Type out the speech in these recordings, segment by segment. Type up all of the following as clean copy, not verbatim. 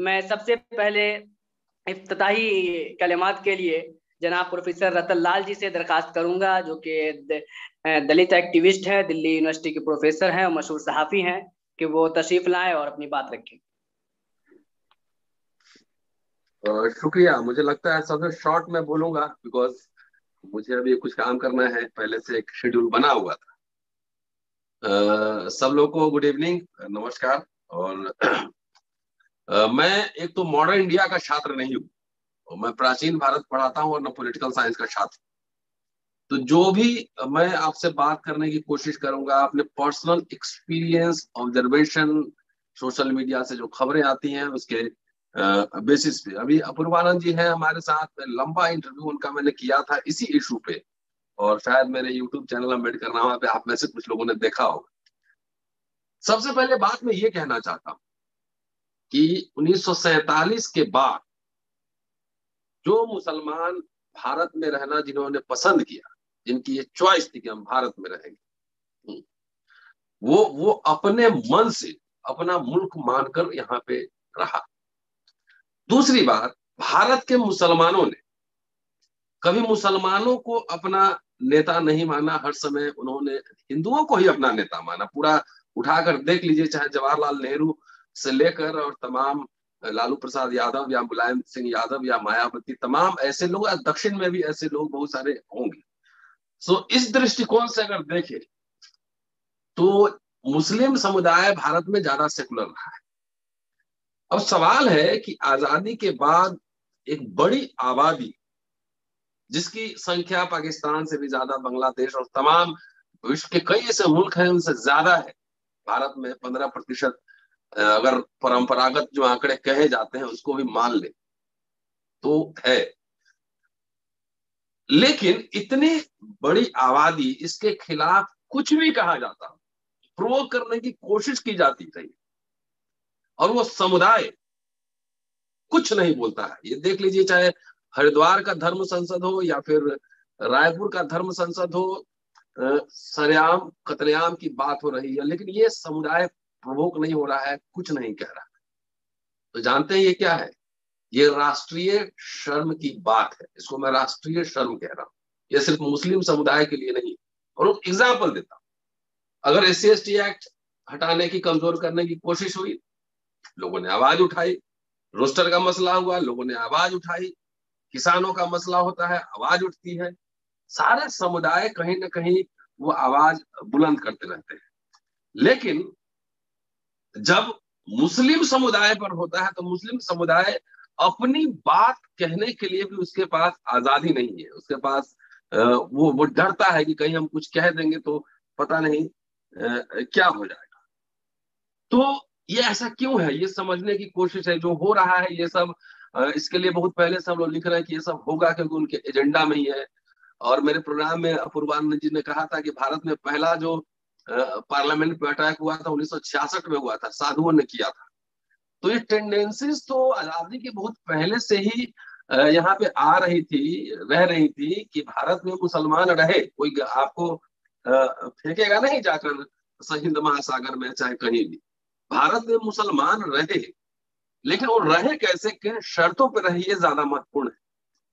मैं सबसे पहले इफ्तिताही कलिमात के लिए जनाब प्रोफेसर रतन लाल जी से दरखास्त करूंगा, जो कि दलित एक्टिविस्ट हैं, दिल्ली यूनिवर्सिटी के प्रोफेसर हैं और मशहूर सहाफ़ी हैं, कि वो तशरीफ लाएं और अपनी बात रखें। शुक्रिया। मुझे लगता है सबसे शॉर्ट में बोलूंगा, बिकॉज मुझे अभी कुछ काम करना है, पहले से एक शेड्यूल बना हुआ था। सब लोगों को गुड इवनिंग, नमस्कार। और मैं एक तो मॉडर्न इंडिया का छात्र नहीं हूँ, मैं प्राचीन भारत पढ़ाता हूँ और न पॉलिटिकल साइंस का छात्र। तो जो भी मैं आपसे बात करने की कोशिश करूंगा, अपने personal experience, observation, social media से जो खबरें आती हैं उसके बेसिस पे। अभी अपूर्वानंद जी हैं हमारे साथ, लंबा इंटरव्यू उनका मैंने किया था इसी इशू पे, और शायद मेरे यूट्यूब चैनल अम्बेडकर नामा पे आप में से कुछ लोगों ने देखा होगा। सबसे पहले बात मैं ये कहना चाहता हूं कि 1947 के बाद जो मुसलमान भारत में रहना जिन्होंने पसंद किया, जिनकी ये चॉइस थी कि हम भारत में रहेंगे, वो अपने मन से अपना मुल्क मानकर यहाँ पे रहा। दूसरी बात, भारत के मुसलमानों ने कभी मुसलमानों को अपना नेता नहीं माना, हर समय उन्होंने हिंदुओं को ही अपना नेता माना। पूरा उठाकर देख लीजिए, चाहे जवाहरलाल नेहरू से लेकर और तमाम लालू प्रसाद यादव या मुलायम सिंह यादव या मायावती, तमाम ऐसे लोग, दक्षिण में भी ऐसे लोग बहुत सारे होंगे। सो इस दृष्टिकोण से अगर देखें तो मुस्लिम समुदाय भारत में ज्यादा सेकुलर रहा है। अब सवाल है कि आजादी के बाद एक बड़ी आबादी, जिसकी संख्या पाकिस्तान से भी ज्यादा, बांग्लादेश और तमाम विश्व के कई ऐसे मुल्क हैं उनसे ज्यादा है, भारत में 15%, अगर परंपरागत जो आंकड़े कहे जाते हैं उसको भी मान ले तो है। लेकिन इतनी बड़ी आबादी, इसके खिलाफ कुछ भी कहा जाता, प्रोवोक करने की कोशिश की जाती थी, और वो समुदाय कुछ नहीं बोलता है। ये देख लीजिए, चाहे हरिद्वार का धर्म संसद हो या फिर रायपुर का धर्म संसद हो, सरेआम कतलेआम की बात हो रही है, लेकिन ये समुदाय प्रवोक नहीं हो रहा है, कुछ नहीं कह रहा। तो जानते हैं ये क्या है? ये राष्ट्रीय शर्म की बात है। इसको मैं राष्ट्रीय शर्म कह रहा हूं। ये सिर्फ मुस्लिम समुदाय के लिए नहीं। और एग्जाम्पल देता हूं, अगर SC/ST एक्ट हटाने की, कमजोर करने की कोशिश हुई, लोगों ने आवाज उठाई। रोस्टर का मसला हुआ, लोगों ने आवाज उठाई। किसानों का मसला होता है, आवाज उठती है। सारे समुदाय कहीं ना कहीं वो आवाज बुलंद करते रहते हैं। लेकिन जब मुस्लिम समुदाय पर होता है तो मुस्लिम समुदाय अपनी बात कहने के लिए भी उसके पास आजादी नहीं है। उसके पास वो डरता है कि कहीं हम कुछ कह देंगे तो पता नहीं क्या हो जाएगा। तो ये ऐसा क्यों है, ये समझने की कोशिश है। जो हो रहा है ये सब, इसके लिए बहुत पहले सब लोग लिख रहे हैं कि ये सब होगा क्योंकि उनके एजेंडा में ही है। और मेरे प्रोग्राम में अपूर्वानंद जी ने कहा था कि भारत में पहला जो पार्लियामेंट पे अटैक हुआ था 1966 में हुआ था, साधुओं ने किया था। तो ये टेंडेंसीज तो आजादी के बहुत पहले से ही यहाँ पे आ रही थी, रह रही थी कि भारत में मुसलमान रहे। कोई आपको फेंकेगा नहीं जाकर हिंद महासागर में, चाहे कहीं भी। भारत में मुसलमान रहे, लेकिन वो रहे कैसे, किन शर्तों पर रहे, ये ज्यादा महत्वपूर्ण है।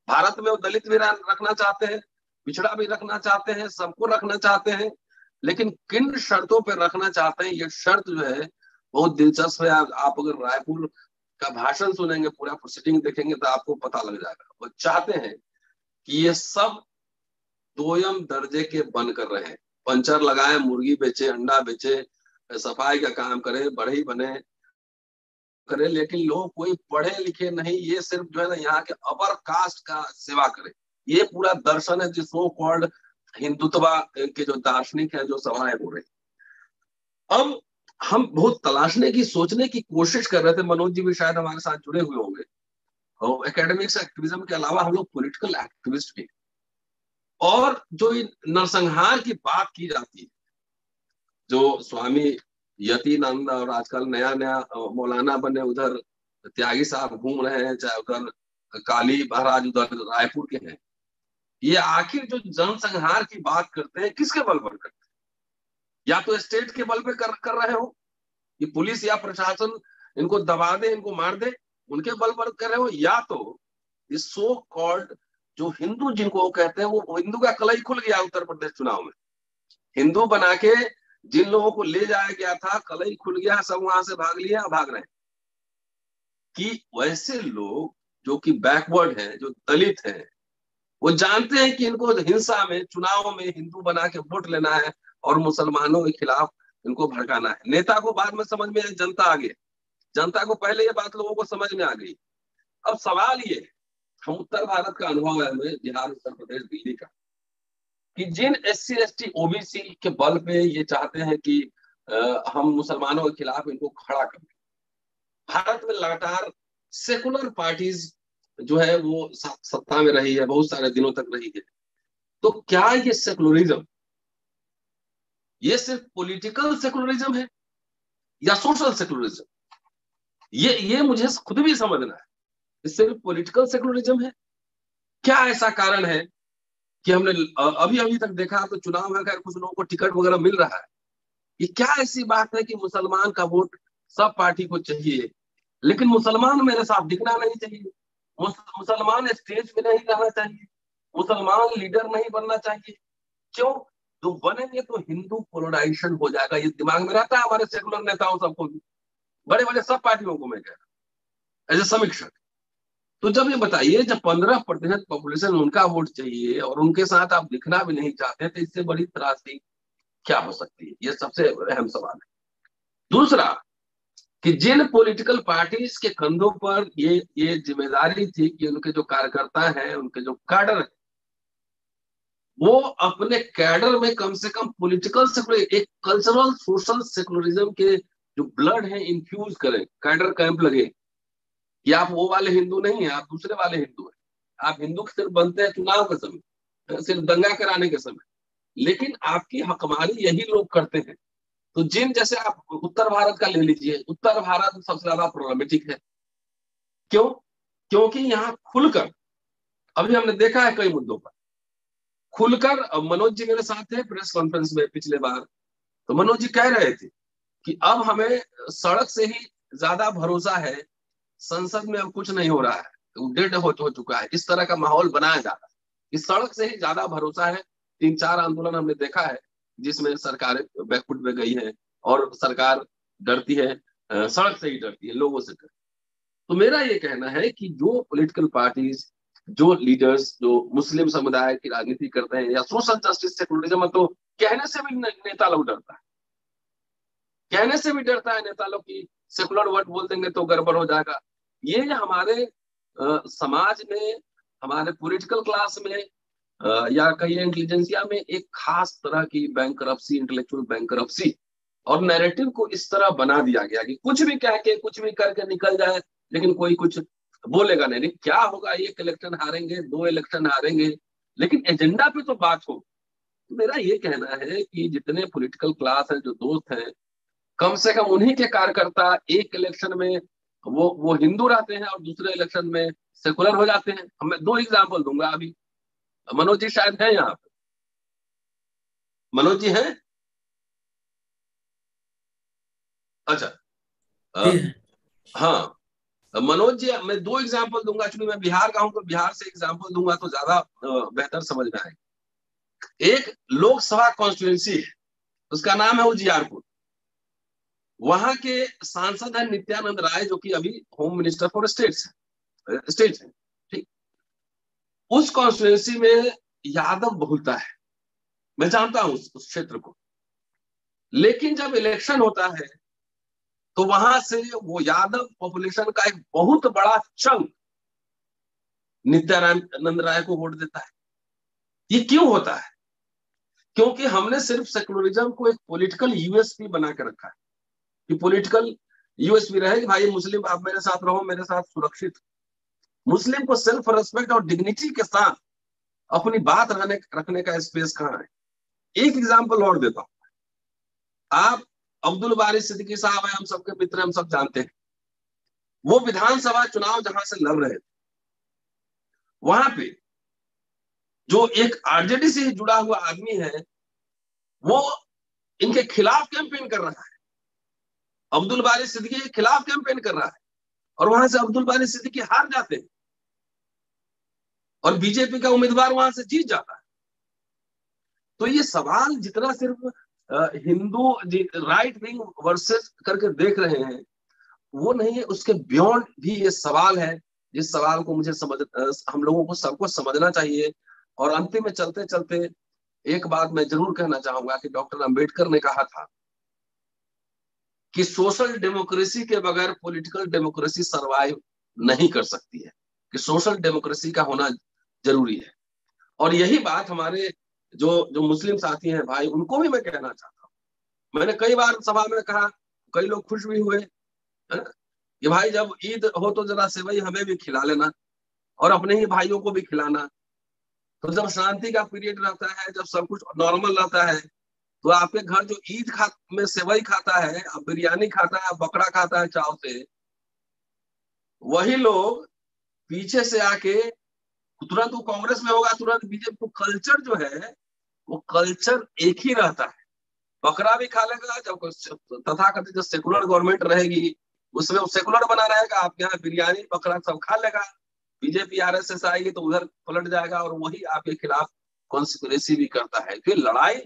भारत में वो दलित भी रखना चाहते हैं, पिछड़ा भी रखना चाहते हैं, सबको रखना चाहते हैं, लेकिन किन शर्तों पर रखना चाहते हैं, ये शर्त जो है बहुत दिलचस्प है। आप अगर रायपुर का भाषण सुनेंगे, पूरा प्रोसीडिंग देखेंगे तो आपको पता लग जाएगा। वो चाहते हैं कि ये सब दोयम दर्जे के बनकर रहे, पंचर लगाए, मुर्गी बेचे, अंडा बेचे, सफाई का काम करे, बढ़ई बने करे, लेकिन लोग कोई पढ़े लिखे नहीं, ये सिर्फ जो है ना यहाँ के अपर कास्ट का सेवा करे। ये पूरा दर्शन है जिसको कॉल्ड हिंदुत्व के जो दार्शनिक है, जो सभाएं हो रही। अब हम बहुत तलाशने की, सोचने की कोशिश कर रहे थे, मनोज जी भी शायद हमारे साथ जुड़े हुए होंगे, और एकेडमिक्स एक्टिविज्म के अलावा हम लोग पॉलिटिकल एक्टिविस्ट भी। और जो नरसंहार की बात की जाती है, जो स्वामी यतीनंद और आजकल नया नया मौलाना बने उधर त्यागी साहब घूम रहे हैं, चाहे उधर काली महाराज उधर रायपुर के हैं, ये आखिर जो जनसंहार की बात करते हैं किसके बल पर करते हैं? या तो स्टेट के बल पे कर रहे हो कि पुलिस या प्रशासन इनको दबा दे, इनको मार दे, उनके बल पर कर रहे हो, या तो इस सो कॉल्ड जो हिंदू जिनको वो कहते हैं, वो हिंदू का कलई खुल गया उत्तर प्रदेश चुनाव में। हिंदू बना के जिन लोगों को ले जाया गया था, कलई खुल गया, सब वहां से भाग लिया, भाग रहे हैं। कि वैसे लोग जो कि बैकवर्ड हैं, जो दलित हैं, वो जानते हैं कि इनको हिंसा में, चुनाव में हिंदू बना के वोट लेना है और मुसलमानों के खिलाफ इनको भड़काना है। नेता को बाद में समझ में आई, जनता आ गई। जनता को पहले ये बात लोगों को समझ में आ गई। अब सवाल ये, हम उत्तर भारत का अनुभव है हमें, बिहार, उत्तर प्रदेश, दिल्ली का, कि जिन SC ST OBC के बल पे ये चाहते हैं कि हम मुसलमानों के खिलाफ इनको खड़ा करें। भारत में लगातार सेकुलर पार्टीज जो है वो सत्ता में रही है, बहुत सारे दिनों तक रही है। तो क्या ये सेकुलरिज्म, ये सिर्फ पॉलिटिकल सेकुलरिज्म है या सोशल सेकुलरिज्म? ये मुझे खुद भी समझना है। ये सिर्फ पॉलिटिकल सेकुलरिज्म है? क्या ऐसा कारण है कि हमने अभी अभी तक देखा, तो चुनाव में खैर कुछ लोगों को टिकट वगैरह मिल रहा है। ये क्या ऐसी बात है कि मुसलमान का वोट सब पार्टी को चाहिए, लेकिन मुसलमान मेरे साथ दिखना नहीं चाहिए, मुसलमान स्टेज पे नहीं रहना चाहिए, मुसलमान लीडर नहीं बनना चाहिए? क्यों? तो बनेंगे तो हिंदू पोलराइजेशन हो जाएगा। ये दिमाग में रहता है हमारे सेकुलर नेताओं सबको भी, बड़े बड़े सब पार्टियों को मैं कह रहा हूं एज ए समीक्षक। तो जब ये बताइए, जब 15% पॉपुलेशन उनका वोट चाहिए और उनके साथ आप दिखना भी नहीं चाहते, तो इससे बड़ी त्रासदी क्या हो सकती है? ये सबसे अहम सवाल है। दूसरा, कि जिन पॉलिटिकल पार्टीज के कंधों पर ये जिम्मेदारी थी कि उनके जो कार्यकर्ता हैं, उनके जो कैडर है, वो अपने कैडर में कम से कम पॉलिटिकल सेकुलर, एक कल्चरल सोशल सेकुलरिज्म के जो ब्लड है इन्फ्यूज करें, कैडर कैंप लगे कि आप वो वाले हिंदू नहीं है, आप दूसरे वाले हिंदू हैं। आप हिंदू सिर्फ बनते हैं चुनाव के समय, सिर्फ दंगा कराने के समय, लेकिन आपकी हकमारी यही लोग करते हैं। तो जिन, जैसे आप उत्तर भारत का ले लीजिए, उत्तर भारत सबसे ज्यादा प्रॉब्लमेटिक है। क्यों? क्योंकि यहाँ खुलकर, अभी हमने देखा है कई मुद्दों पर खुलकर, मनोज जी मेरे साथ थे प्रेस कॉन्फ्रेंस में पिछले बार, तो मनोज जी कह रहे थे कि अब हमें सड़क से ही ज्यादा भरोसा है, संसद में अब कुछ नहीं हो रहा है, डेड हो चुका है, इस तरह का माहौल बनाया जा रहा है, इस सड़क से ही ज्यादा भरोसा है। 3-4 आंदोलन हमने देखा है जिसमें सरकार बैकफुट में गई है और सरकार डरती है, सड़क से ही डरती है, लोगों से डरती है। तो मेरा ये कहना है कि जो पॉलिटिकल पार्टीज, जो लीडर्स, जो मुस्लिम समुदाय की राजनीति करते हैं या सोशल जस्टिस सेकुलरिज्म, तो कहने से भी नेता लोग डरता है, कहने से भी डरता है नेता लोग की सेकुलर वर्ड बोल देंगे तो गड़बड़ हो जाएगा। ये हमारे समाज में, हमारे पॉलिटिकल क्लास में या कहिए इंटेलिजेंसिया में एक खास तरह की बैंकरप्सी, इंटेलेक्चुअल बैंकरप्सी और नैरेटिव को इस तरह बना दिया गया कि कुछ भी कह के, कुछ भी करके निकल जाए, लेकिन कोई कुछ बोलेगा नहीं। क्या होगा, 1 इलेक्शन हारेंगे, 2 इलेक्शन हारेंगे, लेकिन एजेंडा पे तो बात हो। तो मेरा ये कहना है कि जितने पॉलिटिकल क्लास हैं, जो दोस्त हैं, कम से कम उन्हीं के कार्यकर्ता एक इलेक्शन में वो हिंदू रहते हैं और दूसरे इलेक्शन में सेकुलर हो जाते हैं। मैं 2 एग्जाम्पल दूंगा। अभी मनोज जी शायद है यहाँ पे, मनोज जी हैं? अच्छा, हाँ, मनोज जी, मैं 2 एग्जाम्पल दूंगा। एक्चुअली मैं बिहार का हूं, तो बिहार से एग्जाम्पल दूंगा तो ज्यादा बेहतर समझ में आएगा। एक लोकसभा कॉन्स्टिट्यूंसी है, उसका नाम है उजियारपुर। वहां के सांसद है नित्यानंद राय, जो कि अभी होम मिनिस्टर फॉर स्टेट्स है। ठीक, उस कॉन्स्टिट्यूंसी में यादव बहुलता है, मैं जानता हूं उस क्षेत्र को। लेकिन जब इलेक्शन होता है तो वहां से वो यादव पॉपुलेशन का एक बहुत बड़ा चंक नित्यानंद राय को वोट देता है। ये क्यों होता है? क्योंकि हमने सिर्फ सेकुलरिज्म को एक पॉलिटिकल यूएसपी बना के रखा है कि पॉलिटिकल यूएसपी रहे कि भाई मुस्लिम आप मेरे साथ रहो, मेरे साथ सुरक्षित। मुस्लिम को सेल्फ रेस्पेक्ट और डिग्निटी के साथ अपनी बात रखने का स्पेस कहाँ है? एक एग्जाम्पल और देता हूं। आप अब्दुल बारी सिद्दीकी साहब है, हम सबके मित्र, हम सब जानते हैं। वो विधानसभा चुनाव जहां से लड़ रहे थे, वहां पे जो एक आरजेडी से जुड़ा हुआ आदमी है, वो इनके खिलाफ कैंपेन कर रहा है, अब्दुल बारी सिद्दीकी के खिलाफ कैंपेन कर रहा है। और वहां से अब्दुल बारी सिद्दीकी हार जाते हैं और बीजेपी का उम्मीदवार वहां से जीत जाता है। तो ये सवाल जितना सिर्फ हिंदू राइट विंग वर्सेस करके देख रहे हैं वो नहीं है, उसके बियॉन्ड भी ये सवाल है, जिस सवाल को मुझे हम लोगों को सबको समझना चाहिए। और अंतिम में चलते चलते एक बात मैं जरूर कहना चाहूंगा कि डॉक्टर अंबेडकर ने कहा था कि सोशल डेमोक्रेसी के बगैर पॉलिटिकल डेमोक्रेसी सरवाइव नहीं कर सकती है, कि सोशल डेमोक्रेसी का होना जरूरी है। और यही बात हमारे जो जो मुस्लिम साथी हैं भाई, उनको भी मैं कहना चाहता हूँ। मैंने कई बार सभा में कहा, कई लोग खुश भी हुए कि भाई जब ईद हो तो जरा सेवई हमें भी खिला लेना और अपने ही भाइयों को भी खिलाना। तो जब शांति का पीरियड रहता है, जब सब कुछ नॉर्मल रहता है, तो आपके घर जो ईद में सेवई खाता है, बिरयानी खाता है, बकरा खाता है चाव से, वही लोग पीछे से आके तुरंत वो कांग्रेस में होगा, तुरंत बीजेपी। तो कल्चर जो है वो कल्चर एक ही रहता है। बकरा भी खा लेगा, जब तथाकथित जो सेकुलर गवर्नमेंट रहेगी उसमें वो सेकुलर बना रहेगा, आपके यहाँ बिरयानी बकरा सब खा लेगा। बीजेपी आरएसएस आएगी तो उधर पलट जाएगा और वही आपके खिलाफ कॉन्स्पिरेसी भी करता है। फिर लड़ाई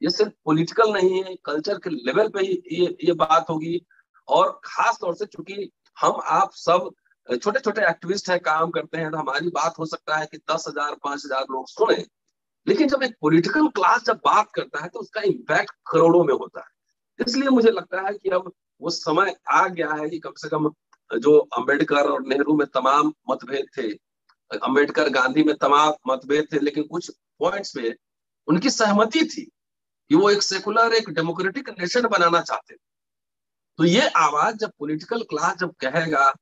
ये सिर्फ पॉलिटिकल नहीं है, कल्चर के लेवल पे ही ये बात होगी। और खास तौर से चूंकि हम आप सब छोटे छोटे एक्टिविस्ट हैं, काम करते हैं, तो हमारी बात हो सकता है कि 10,000 5,000 लोग सुने, लेकिन जब एक पॉलिटिकल क्लास जब बात करता है तो उसका इम्पैक्ट करोड़ों में होता है। इसलिए मुझे लगता है कि अब वो समय आ गया है कि कम से कम जो अंबेडकर और नेहरू में तमाम मतभेद थे, अंबेडकर गांधी में तमाम मतभेद थे, लेकिन कुछ पॉइंट्स पे उनकी सहमति थी कि वो एक सेकुलर, एक डेमोक्रेटिक नेशन बनाना चाहते थे। तो ये आवाज जब पॉलिटिकल क्लास जब कहेगा,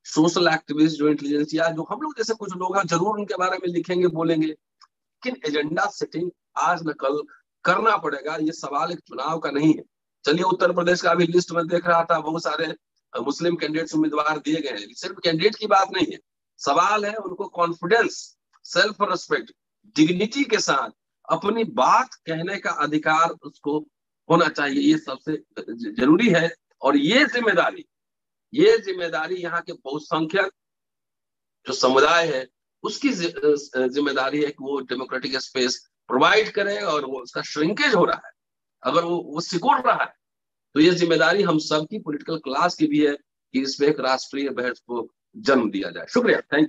सोशल एक्टिविस्ट जो इंटेलिजेंसिया, जो हम लोग जैसे कुछ लोग हैं, जरूर उनके बारे में लिखेंगे, बोलेंगे, लेकिन एजेंडा सेटिंग आज न कल करना पड़ेगा। ये सवाल एक चुनाव का नहीं है। चलिए उत्तर प्रदेश का भी लिस्ट में देख रहा था, बहुत सारे मुस्लिम कैंडिडेट्स उम्मीदवार दिए गए हैं। सिर्फ कैंडिडेट की बात नहीं है, सवाल है उनको कॉन्फिडेंस, सेल्फ रिस्पेक्ट, डिग्निटी के साथ अपनी बात कहने का अधिकार उसको होना चाहिए। ये सबसे जरूरी है। और ये जिम्मेदारी यहाँ के बहुसंख्यक जो समुदाय है उसकी जिम्मेदारी है कि वो डेमोक्रेटिक स्पेस प्रोवाइड करे। और वो उसका श्रिंकेज हो रहा है, अगर वो सिकुड़ रहा है, तो ये जिम्मेदारी हम सब की, पॉलिटिकल क्लास की भी है कि इस पे एक राष्ट्रीय बहस को जन्म दिया जाए। शुक्रिया, थैंक यू।